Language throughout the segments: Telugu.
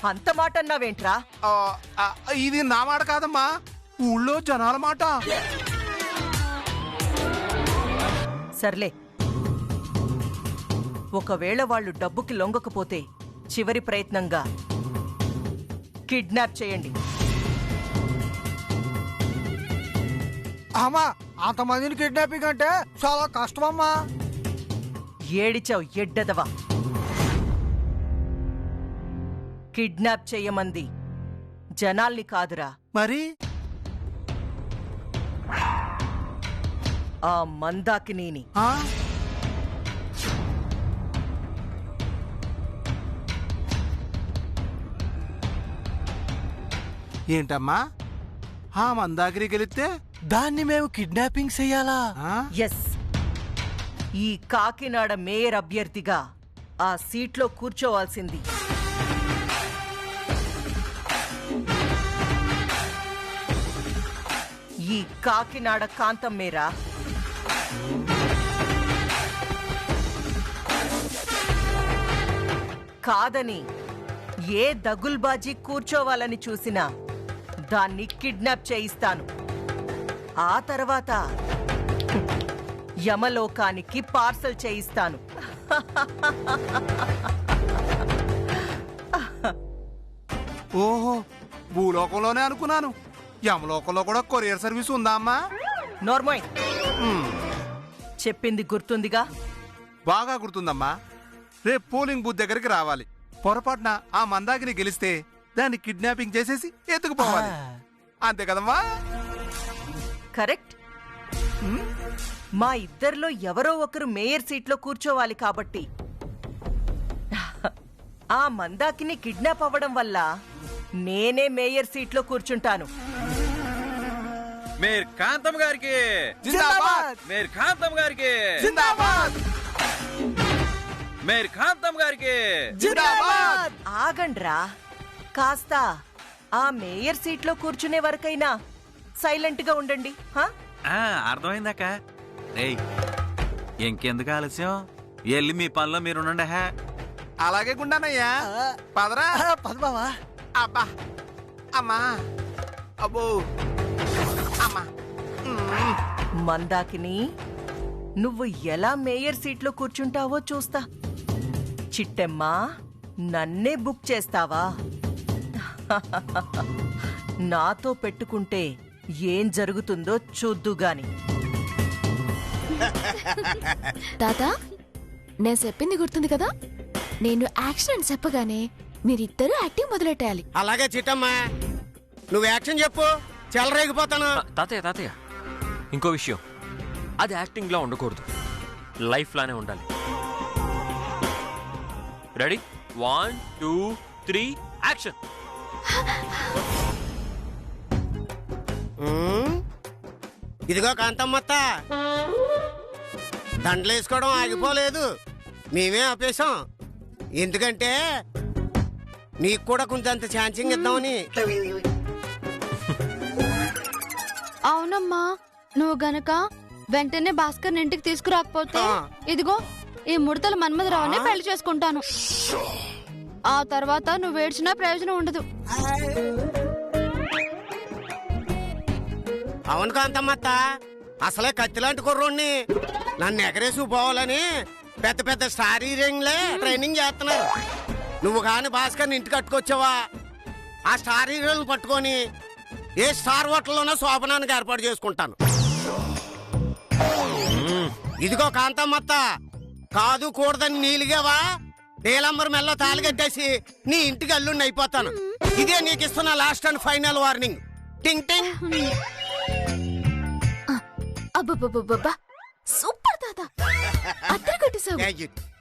అంత మాట అన్నావేంట్రా? ఇది నా మాట కాదమ్మా, ఊళ్ళో జనాల మాట. సర్లే, ఒకవేళ వాళ్ళు డబ్బుకి లొంగకపోతే చివరి ప్రయత్నంగా కిడ్నాప్ చేయండి. అమ్మా, అంతమందిని కిడ్నాపింగ్ అంటే చాలా కష్టమమ్మా. ఏడిచావు ఎడ్డదవా. కిడ్నాప్ చెయ్యమంది జనాల్ని కాదురా, మరి ఆ మందాకినీని. ఏంటమ్మా, ఆ మందాగిరి గెలిస్తే దాన్ని మేము కిడ్నాపింగ్ చెయ్యాలా? ఎస్, ఈ కాకినాడ మేయర్ అభ్యర్థిగా ఆ సీట్లో కూర్చోవాల్సింది ఈ కాకినాడ కాంతం మేరా. కాదని ఏ దగుల్బాజీ కూర్చోవాలని చూసినా దాన్ని కిడ్నాప్ చేయిస్తాను. ఆ తర్వాత యమలోకానికి పార్సల్ చేయిస్తాను. ఓహో, భూలోకంలోనే అనుకున్నాను. యమలోకంలో కూడా కొరియర్ సర్వీస్ ఉందా అమ్మా? నోర్మోయ్, చెప్పింది గుర్తుందిగా? బాగా గుర్తుందమ్మా. రేపు పోలింగ్ బూత్ దగ్గరికి రావాలి. పొరపాటున ఆ మందాకిని గెలిస్తే దాన్ని కిడ్నాపింగ్ చేసేసి ఎత్తుకుపోవాలి. అంతే కదమ్మా? కరెక్ట్. మా ఇద్దరిలో ఎవరో ఒకరు మేయర్ సీట్లో కూర్చోవాలి కాబట్టి ఆ మందాకిని కిడ్నాప్ అవ్వడం వల్ల నేనే మేయర్ సీట్లో కూర్చుంటాను. మేయర్ కాంతం గారికి జిందాబాద్! మేయర్ కాంతం గారికి జిందాబాద్! మేయర్ కాంతం గారికి జిందాబాద్! ఆగండ్రా, కాస్త ఆ మేయర్ సీట్లో కూర్చునే వరకైనా సైలెంట్ గా ఉండండి. అర్థమైందాక. రేయ్, ఇంకెందుకు ఆలస్యం, వెళ్ళి మీ పనిలో మీరుండండి. అలాగే గుండానయ్యా, పదరా. పద బావా. అబ్బా, అమ్మా, అబ్బో, అమ్మా. మందాకిని, నువ్వు ఎలా మేయర్ సీట్లో కూర్చుంటావో చూస్తా. చిట్టెమ్మా, నన్నే బుక్ చేస్తావా? నాతో పెట్టుకుంటే ఏం జరుగుతుందో చూద్దుగాని. తాత, నేను చెప్పింది గుర్తుంది కదా? నేను యాక్షన్ అని చెప్పగానే మీరిద్దరూ యాక్టింగ్ మొదలెట్టాలి. అలాగే చిట్టమ్మా, నువ్వు యాక్షన్ చెప్పు, చెలరేగిపోతాను. తాతయ్య, ఇంకో విషయం, అది యాక్టింగ్ లా ఉండకూడదు, లైఫ్ లానే ఉండాలి. రెడీ? 1 2 3 యాక్షన్. ఇదిగో కాంతమ్మత్త, దండలేసుకోవడం ఆగిపోలేదు, మేమే ఆపేశాం. ఎందుకంటే నీకు కూడా కొంచెంత ఛాన్సింగ్ ఇద్దామని. అవునమ్మా, నువ్వు గనక వెంటనే భాస్కర్ ఇంటికి తీసుకురాకపోతే ఇదిగో ఈ ముడతల మన్మధరావునే పెళ్లి చేసుకుంటాను. ఆ తర్వాత నువ్వు ఏడ్చినా ప్రయోజనం ఉండదు. అవును కాంతమ్మత్త, అసలే కత్తిలాంటి కుర్రోడ్ని నన్ను ఎగరేసి పోవాలని పెద్ద పెద్ద స్టార్ హీరోయిన్లే ట్రైనింగ్ చేస్తున్నారు. నువ్వు కాని భాస్కర్ని ఇంటికి కట్టుకొచ్చావా, ఆ స్టార్ హీరోయిన్ పట్టుకొని ఏ స్టార్ హోటల్లోనో శోభనానికి ఏర్పాటు చేసుకుంటాను. ఇదిగో కాంతమ్మత్త, కాదు కూడదని నీలిగావా, నీలంబర్ మెల్ల తాళి కట్టేసి నీ ఇంటికి అల్లుండి అయిపోతాను. ఇదే నీకు ఇస్తున్న లాస్ట్ అండ్ ఫైనల్ వార్నింగ్. టింగ్ టింగ్. అబ్బబ్బబ్బబ్బా, సూపర్ తాత, అద్దరు కొట్టేశావు.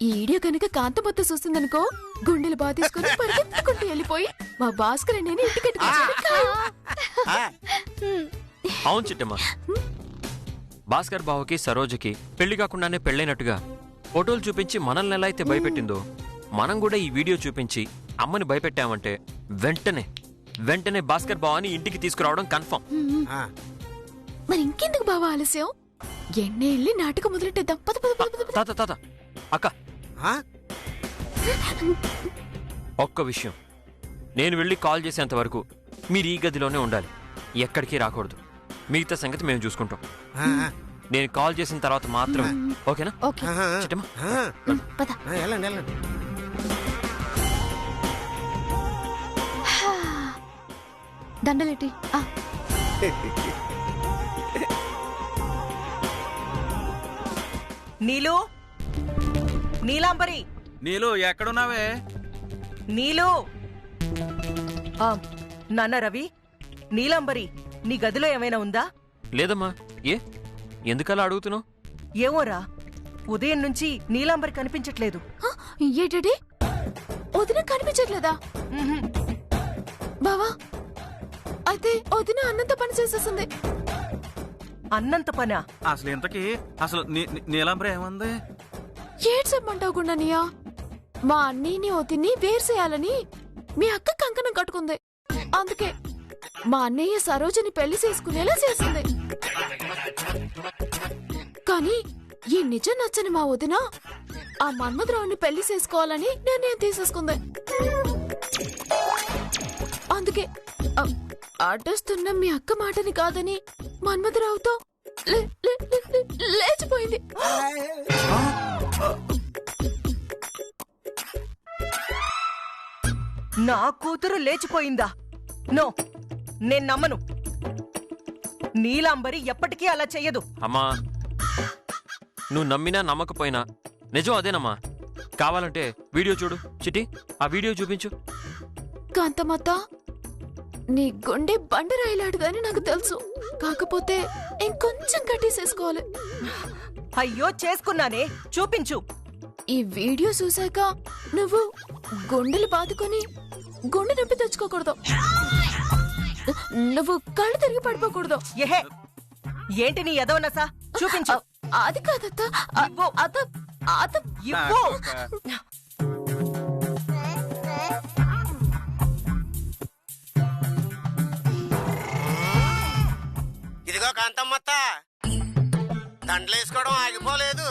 ఈ వీడియో కనుక కాంతమొత్త చూస్తుందనుకో, గుండెలు బాగా తీసుకుని పరిగెత్తుకుంటూ వెళ్ళిపోయి మా భాస్కర్ నేను ఇంటికి. అవును చిట్టమ్మా, భాస్కర్ బావకి సరోజకి పెళ్లి కాకుండానే పెళ్ళైనట్టుగా ఫోటోలు చూపించి మనల్ని ఎలా అయితే భయపెట్టిందో, మనం కూడా ఈ వీడియో చూపించి అమ్మని భయపెట్టామంటే వెంటనే భాస్కర్ బావని ఇంటికి తీసుకురావడం కన్ఫర్మ్. మరి ఇంకెందుకు బావా ఆలస్యం, ఎన్నే వెళ్ళి నాటకం మొదలెట్టేద్దాం. తాత అక్క, ఒక్క విషయం, నేను వెళ్ళి కాల్ చేసేంత వరకు మీరు ఈ గదిలోనే ఉండాలి, ఎక్కడికి రాకూడదు. మిగతా సంగతి మేము చూసుకుంటాం. నేను కాల్ చేసిన తర్వాత మాత్రమే, ఓకేనా? ఓకే చిట్టమ్మా పద. వెళ్ళండి వెళ్ళండి. దండలేటి. నీలు, నీలాంబరి, నీలు ఎక్కడున్నావే? నీలు. నాన్న రవి, నీలాంబరి నీ గదిలో ఏమైనా ఉందా? లేదమ్మా. ఎందుకలా అడుగుతున్నావు? ఏమోరా, ఉదయం నుంచి నీలాంబరి కనిపించట్లేదు. ఏంటి వదిన కనిపించట్లేదా? ఉహుం. బావా, అయితే వదిన అన్నంత పని చేసేసింది. అన్నంత పనా? అసలు ఇంతకీ అసలు నీలాంబరి ఏమంది? ఏడ్చమ్మంటావు గుండనియా, మా అన్నీని వదిని వేర్చేయాలని మీ అక్క కంకణం కట్టుకుంది. అందుకే మా అన్నయ్య సరోజని పెళ్లి చేసుకునేలా చేసింది. కానీ ఈ నిజం నచ్చని మా వదిన ఆ మన్మధరావుని పెళ్లి చేసుకోవాలని నిర్ణయం తీసేసుకుంది. అందుకే అడ్డొస్తున్న మీ అక్క మాటని కాదని మన్మధరావుతో లేచిపోయింది. నా కూతురు లేచిపోయిందా? నో, నేను నమ్మను. నీలాంబరి ఎప్పటికీ అలా చెయ్యదు. అమ్మా, నువ్వు నమ్మినా నమ్మకపోయినా నిజం అదేనమ్మా. కావాలంటే వీడియో చూడు. చిట్టి, ఆ వీడియో చూపించు. కాంతమ్మత్త, నీ గుండె బండరాయిలాడుదని నాకు తెలుసు. కాకపోతే ఇంకొంచెం కట్టేసేసుకోవాలి. అయ్యో, చేసుకున్నానే, చూపించు. ఈ వీడియో చూశాక నువ్వు గుండెలు బాదుకొని గుండె నొప్పి తెచ్చుకోకూడదు. నువ్వు కళ్ళు తిరిగి పడిపోకూడదు. ఏహే, ఏంటి నీ ఎదవనసా? చూపించు. అది కాదత్త, ఇవ్వు. ఇదిగో కాంతమ్మత్త, దండలేసుకోవడం ఆగిపోలేదు,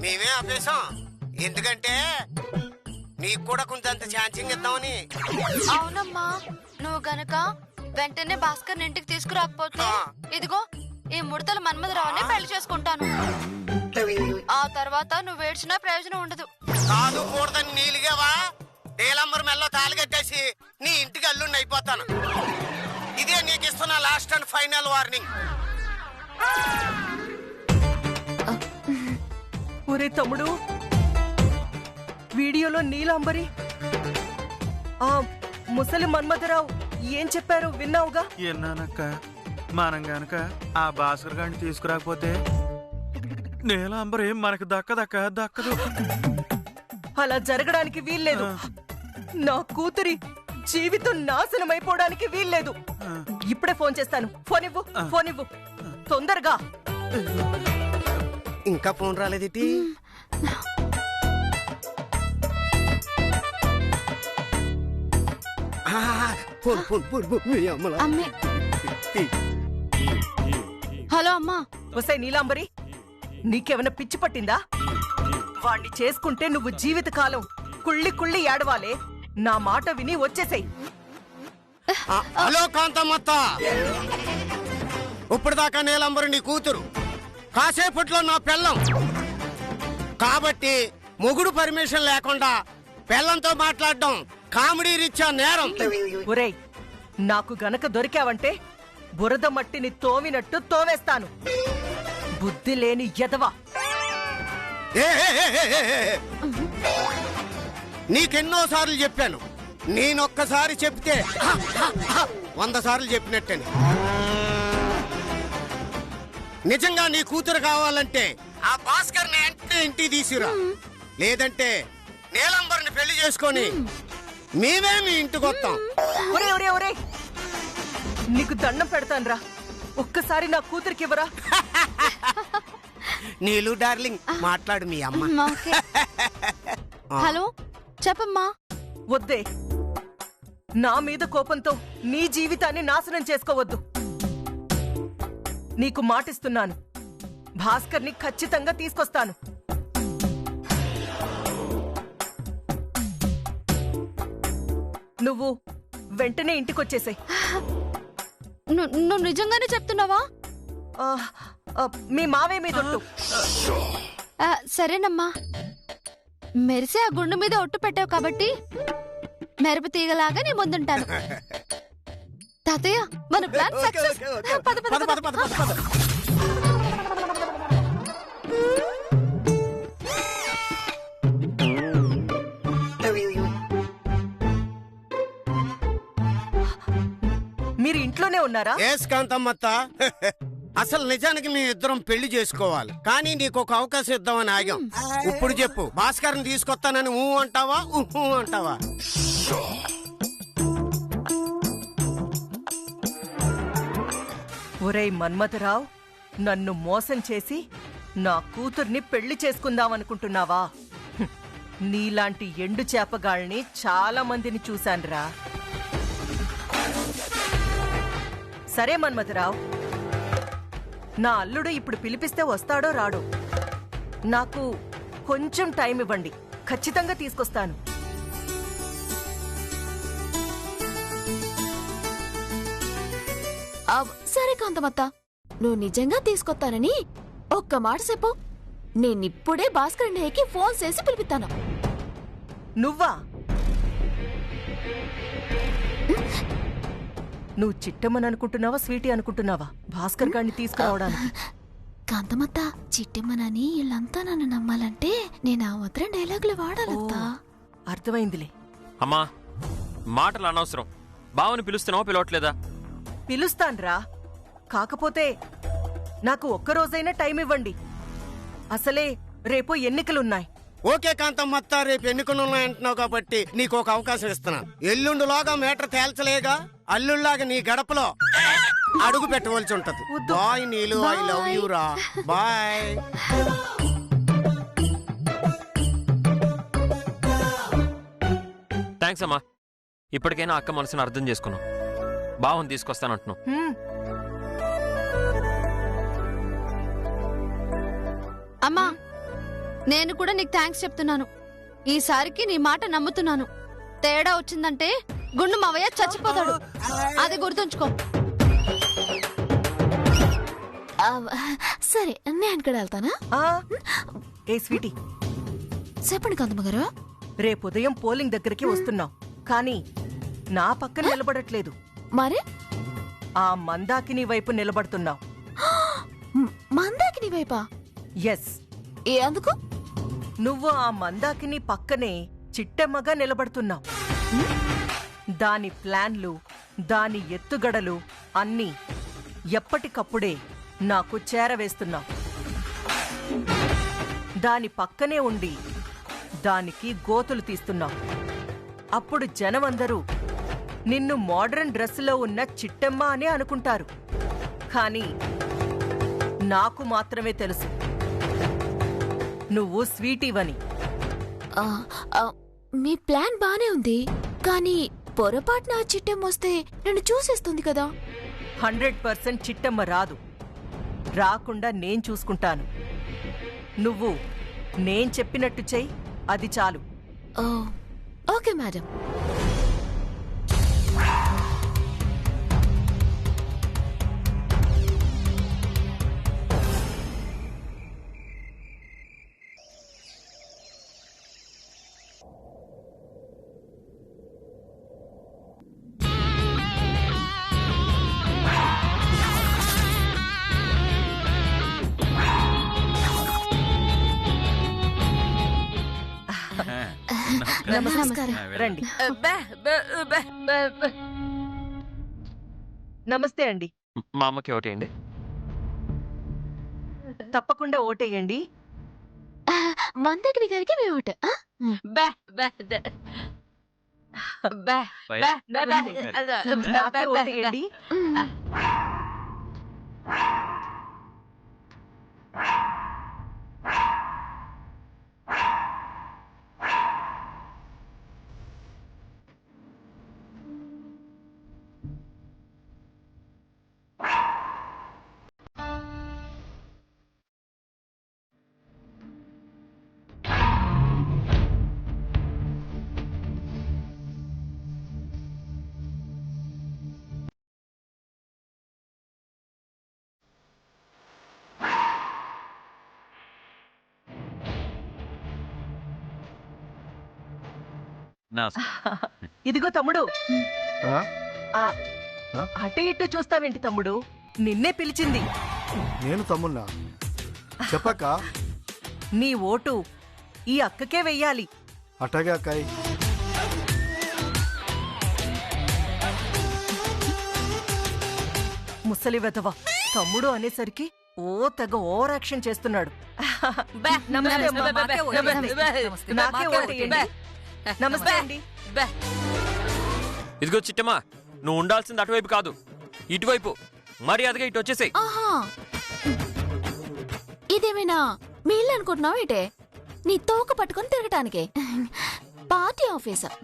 మేమే ఆపేశాం. ఎందుకంటే నీకు కూడా కొంచెంత ఛాన్సింగ్ ఇద్దామని. అవునమ్మా, నువ్వు గనక వెంటనే భాస్కర్ ఇంటికి తీసుకురాకపోతే ఇదిగో ఈ ముడతల మన్మధరావుని పెళ్లి చేసుకుంటాను. ఆ తర్వాత నువ్వు ఏడ్చినా ప్రయోజనం ఉండదు. కాదు కూడదని నీలిగావా? నీలంబర్ మెల్లో తాళి కట్టేసి నీ ఇంటికి అల్లుండి అయిపోతాను. ఇదే నీకు ఇస్తున్న లాస్ట్ అండ్ ఫైనల్ వార్నింగ్. ఒరే తమ్ముడు, వీడియోలో నీలాంబరి ఆ ముసలి మన్మధరావు ఏం చెప్పారు విన్నావుగా? ఎన్నానక్క, మనం గనక ఆ భాస్కర్ గారిని తీసుకురాకపోతే నీలాంబరి మనకు దక్కదు. అలా జరగడానికి వీల్లేదు. నా కూతురి జీవితం నాశనమైపోవడానికి వీల్లేదు. ఇప్పుడే ఫోన్ చేస్తాను. ఫోన్ ఇవ్వు తొందరగా. ఇంకా ఫోన్ రాలేదేటి? అమ్మే. హలో అమ్మా. వసే నీలాంబరి, నీకేమైనా పిచ్చి పట్టిందా? వాణ్ణి చేసుకుంటే నువ్వు జీవితకాలం కుళ్ళి ఏడవాలే. నా మాట విని వచ్చేసేయ్. హలో కాంతమ్మత్త, ఇప్పటిదాకా నీలంబరి నీ కూతురు, కాసేపట్లో నా పెళ్ళం. కాబట్టి మొగుడు పర్మిషన్ లేకుండా పెళ్ళంతో మాట్లాడడం కామెడీ రీత్యా నేరం. ఒరేయ్, నాకు గనక దొరికావంటే బురద మట్టిని తోమినట్టు తోవేస్తాను. బుద్ధి లేని ఎదవా. నీకెన్నోసార్లు చెప్పాను, నేనొక్కసారి చెప్తే 100 సార్లు చెప్పినట్టని. నిజంగా నీ కూతురు కావాలంటే ఆ భాస్కర్ ని ఇంటికి తీసుకురా, లేదంటే నీలంబరిని పెళ్లి చేసుకొని మేమే మీ ఇంటికి వస్తాం. ఒరే, నీకు దండం పెడతాన్రా, ఒక్కసారి నా కూతురికి ఇవ్వరా. నీలు డార్లింగ్, మాట్లాడు మీ అమ్మ. హలో, చెప్పమ్మా. వద్దే, నా మీద కోపంతో నీ జీవితాన్ని నాశనం చేసుకోవద్దు. నీకు మాటిస్తున్నాను, భాస్కర్ని ఖచ్చితంగా తీసుకొస్తాను. నువ్వు వెంటనే ఇంటికొచ్చేసాయి. నువ్వు నిజంగానే చెప్తున్నావా? మీ మావే మీదొట్టు. సరేనమ్మా. మెరిసే ఆ గుండు మీద ఒట్టు పెట్టావు కాబట్టి మెరుపు తీగలాగా నీ ముందుంటాను. తాతయ్య, మన ప్లాన్ సక్సెస్. పద పద పద పద పద. మీరు ఇంట్లోనే ఉన్నారా? ఎస్ కాంతమ్మత్త. అసలు నిజానికి మీ ఇద్దరం పెళ్లి చేసుకోవాలి, కానీ నీకు ఒక అవకాశం ఇద్దామని ఆగాం. ఇప్పుడు చెప్పు, భాస్కర్ని తీసుకొస్తానని ఊ అంటావా ఊహూ అంటావా? ఒరేయ్ మన్మథరావు, నన్ను మోసం చేసి నా కూతుర్ని పెళ్లి చేసుకుందామనుకుంటున్నావా? నీలాంటి ఎండు చేపగాళ్ళని చాలా మందిని చూశాన్రా. సరే మన్మథరావు, నా అల్లుడు ఇప్పుడు పిలిపిస్తే వస్తాడో రాడో, నాకు కొంచెం టైం ఇవ్వండి, ఖచ్చితంగా తీసుకొస్తాను. సరే కాంతమత్త, నువ్వు నిజంగా తీసుకొస్తానని ఒక్క మాట చెప్పు. నేనిప్పుడే భాస్కర్ అన్నయ్యకి ఫోన్ చేసి పిలిపిస్తాను. నువ్వా? నువ్వు చిట్టమ్మని అనుకుంటున్నావా, స్వీటీ అనుకుంటున్నావా భాస్కర్ గారిని తీసుకురావడానికి? కాంతమత్త, చిట్టమ్మనని వీళ్ళంతా నన్ను నమ్మాలంటే నేను ఆ మాత్రం డైలాగులు వాడాలత్తా. అర్థమైందిలే. అమ్మా, మాటలు అనవసరం. బావని పిలుస్తున్నావా, పిలవట్లేదా? పిలుస్తాన్రా, కాకపోతే నాకు ఒక్కరోజైనా టైం ఇవ్వండి. అసలే రేపు ఎన్నికలున్నాయి. ఓకే కాంతమ్మత్త, రేపు ఎన్నికలు ఉన్నాయంటున్నావు కాబట్టి నీకు ఒక అవకాశం ఇస్తున్నాను. ఎల్లుండిలోగా మేటర్ తేల్చలేగా, అల్లుళ్ళలాగా నీ గడపలో అడుగు పెట్టవలసి ఉంటది. Bye Neelu, I love you రా. బాయ్. థ్యాంక్స్ అమ్మా. ఇప్పటికైనా అక్క మనసును అర్థం చేసుకున్నాం. బావని తీసుకొస్తానంటున్నావు. అమ్మా, నేను కూడా నీకు థ్యాంక్స్ చెప్తున్నాను. ఈసారికి నీ మాట నమ్ముతున్నాను. తేడా వచ్చిందంటే గుండు మావయ్య చచ్చిపోతాడు, అది గుర్తుంచుకో. సరే, నేను కూడా వెళ్తానా? ఏ స్వీటీ, చెప్పండి కాంతమ్మ గారు. రేపు ఉదయం పోలింగ్ దగ్గరికి వస్తున్నావు, కానీ నా పక్కన నిలబడట్లేదు. మరి ఆ మందాకిని వైపు నిలబడుతున్నావు. మందాకిని వైపా? ఎస్. అందుకు? నువ్వు ఆ మందాకిని పక్కనే చిట్టెమ్మగా నిలబడుతున్నావు. దాని ప్లాన్లు, దాని ఎత్తుగడలు అన్నీ ఎప్పటికప్పుడే నాకు చేరవేస్తున్నావు. దాని పక్కనే ఉండి దానికి గోతులు తీస్తున్నావు. అప్పుడు జనమందరూ నిన్ను మోడర్న్ డ్రెస్సులో ఉన్న చిట్టెమ్మ అని అనుకుంటారు. కానీ నాకు మాత్రమే తెలుసు నువ్వు స్వీటీవని. మీ ప్లాన్ బానే ఉంది, కానీ పొరపాటున ఆ చిట్టెమ్మ వస్తే నన్ను చూసేస్తుంది కదా. 100% చిట్టమ్మ రాదు. రాకుండా నేను చూసుకుంటాను. నువ్వు నేను చెప్పినట్టు చెయ్యి, అది చాలు. Okay madam. నమస్కారం. రండి. నమస్తే అండి. మా అమ్మకి ఓటేయండి. తప్పకుండా ఓటేయండి. మందగిరి గారికి మీ ఓటు. నాకే ఓటేయండి. ఇదిగో తమ్ముడు. ఆ, అటు ఇటు చూస్తావేంటి తమ్ముడు? నిన్నే పిలిచింది. నేను తమ్మున్నా, చెప్పక్క. నీ ఓటు ఈ అక్కకే వెయ్యాలి. అట్టగే అక్కాయ్. ముసలి వెధవ తమ్ముడు అనేసరికి తెగ ఓవర్ యాక్షన్ చేస్తున్నాడు. నమస్తే అమ్మా. నాకే ఓటేయండి. నమస్తే అండి. ఇదిగో చిట్టమ్మా, నువ్వు ఉండాల్సింది అటువైపు కాదు, ఇటువైపు. మర్యాదగా ఇటు వచ్చేసేయ్. ఆహా, ఇదేమైనా మీ ఇల్లు అనుకుంటున్నావు ఏటే? నీ తోక పట్టుకొని తిరగటానికే. Party officer.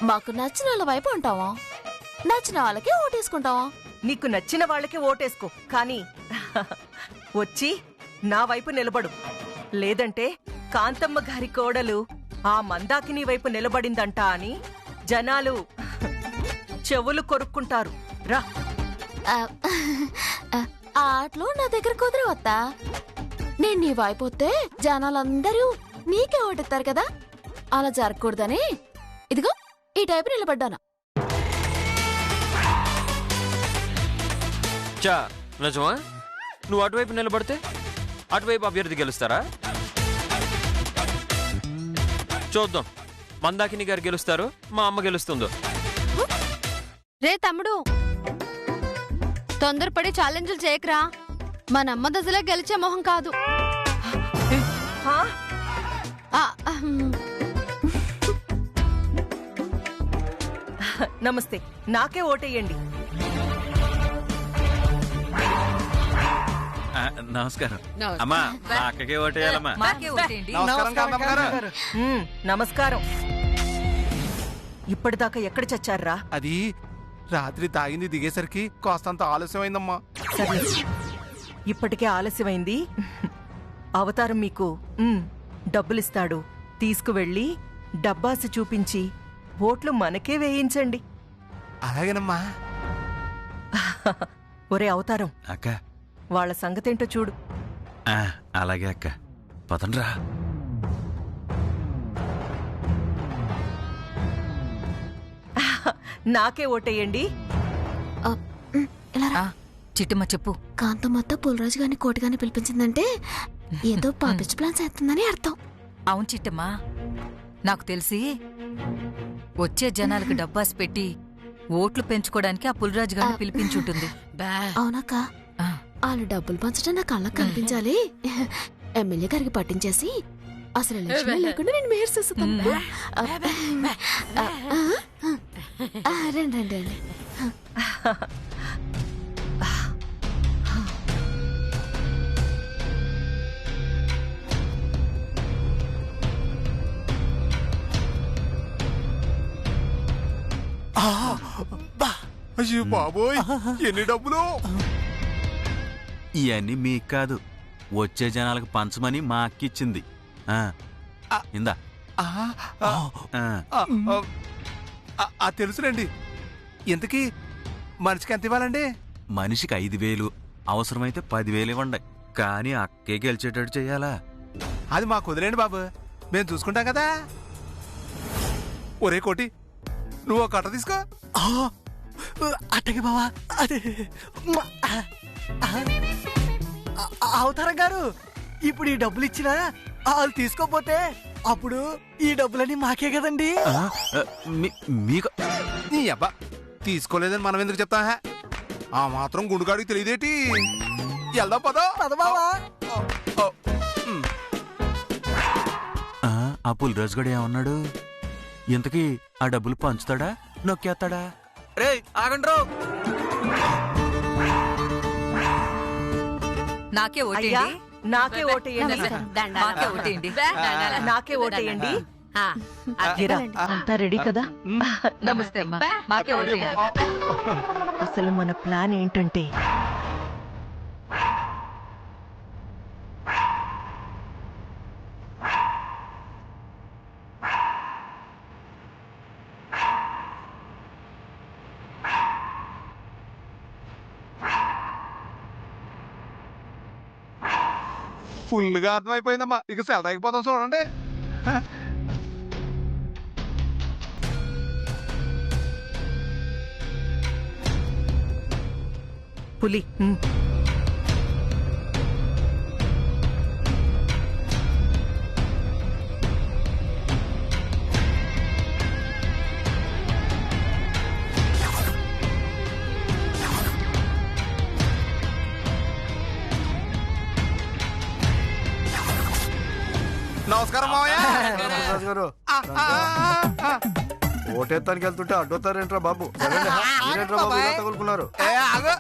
మాకు నచ్చిన వాళ్ళ వైపు ఉంటావా, నచ్చిన వాళ్ళకి ఓటేసుకుంటావా? నీకు నచ్చిన వాళ్ళకి ఓటేసుకో, కానీ వచ్చి నా వైపు నిలబడు. లేదంటే కాంతమ్మ గారి కోడలు ఆ మందాకిని వైపు నిలబడిందంట అని జనాలు చెవులు కొరుక్కుంటారు. రా. ఆ ఆటలో నా దగ్గర కుదరవత్తా. నేను నీ వైపు వస్తే జనాలందరూ నీకే ఓటెత్తారు కదా, అలా జరగకూడదని ఇదిగో ఈ టైపు నిలబడ్డాను. చా నిజమా? నువ్వు అటువైపు నిలబడితే అటువైపు అభ్యర్థి గెలుస్తారా? చూద్దాం, మందాకిని గారు గెలుస్తారు, మా అమ్మ గెలుస్తుందో. రే తమ్ముడు, తొందరపడి ఛాలెంజ్లు చేయకరా. మా నమ్మ దశలో గెలిచే మొహం కాదు. నమస్తే, నాకే ఓటేయండి. నమస్కారం అమ్మా. మా అక్కకే ఓటేయాలమ్మా. నమస్కారం కాంతమ్మ గారు. నమస్కారం. ఇప్పటిదాకా ఎక్కడ చచ్చారా? అది రాత్రి తాగింది దిగేసరికి కాస్తంత ఆలస్యమైందమ్మా. సరే, ఇప్పటికే ఆలస్యమైంది. అవతారం మీకు డబ్బులిస్తాడు. తీసుకువెళ్ళి డబ్బాసి చూపించి ఓట్లు మనకే వేయించండి. అలాగేనమ్మా. ఒరే అవతారం, అక్క. వాళ్ళ సంగతేంటో చూడు. అలాగే అక్క, పదండ్రా. నాకే ఓటేయండి. చిట్టమ్మ చెప్పు. కాంతమ్మత్త పుల్రాజు గారిని కోటిగాని పిలిపించిందంటే ఏదో పాపిస్ట్ ప్లాన్ చేస్తుందని అర్థం. అవును చిట్టమ్మా, నాకు తెలిసి వచ్చే జనాలకు డబ్బాసి పెట్టి ఓట్లు పెంచుకోవడానికి ఆ పుల్రాజు గారిని పిలిపించుంటుంది. అవునక్క, వాళ్ళు డబ్బులు పంచడం నా కళ్ళకు కనిపించాలి. ఎమ్మెల్యే గారికి పట్టించేసి అసలు ఎలక్షన్ లేకుండా నేను మేయర్ చేస్తాను. రండి రండి రండి. అయ్యో బాబోయ్, ఎన్ని డబ్బులు! ఇవన్నీ మీకు కాదు, వచ్చే జనాలకు పంచమని మా అక్కిచ్చింది. ఇందా. తెలుసులేండి. ఇంతకీ మనిషికి ఎంత ఇవ్వాలండి? మనిషికి 5,000, అవసరమైతే 10,000 ఇవ్వండి. కానీ అక్కే గెలిచేటట్టు చెయ్యాలా? అది మాకు వదిలేండి బాబు, మేము చూసుకుంటాం కదా. ఒరే కోటి, నువ్వు ఒక కట్ట తీసుకో. అట్టగే బావా. అదే అవతారం గారు, ఇప్పుడు ఈ డబ్బులు ఇచ్చినా వాళ్ళు తీసుకోపోతే అప్పుడు ఈ డబ్బులన్నీ మాకే కదండి. మీకు నీ అబ్బా, తీసుకోలేదని మనం ఎందుకు చెప్తా? ఆ మాత్రం గుండుగాడికి తెలియదేటి? వెళ్దాం పదా పదబావా. ఆ పుల్రాజు గడు ఏమన్నాడు? ఇంతకీ ఆ డబ్బులు పంచుతాడా, నొక్కేస్తాడా? రే ఆగండ్రో. నాకే అయ్యా, ఓటేయండి. నాకే ఓటేయండి. నాకే ఓటేయండి. నాకే ఓటేయండి. అంతా రెడీ కదా? నమస్తే అమ్మా, మాకే ఓటేయండి. అసలు మన ప్లాన్ ఏంటంటే, ఫుల్గా అర్థమైపోయిందమ్మా. ఇక సెలవుపోతాం చూడండి. పులి నమస్కారం మావయ్య. రాజు గారు ఓటేత్తానికి వెళ్తుంటే అడ్డొత్తారేంట్రా బాబు? మీరేంట్రా బాబు ఇలా తగులుకున్నారు? ఏ, ఆగు.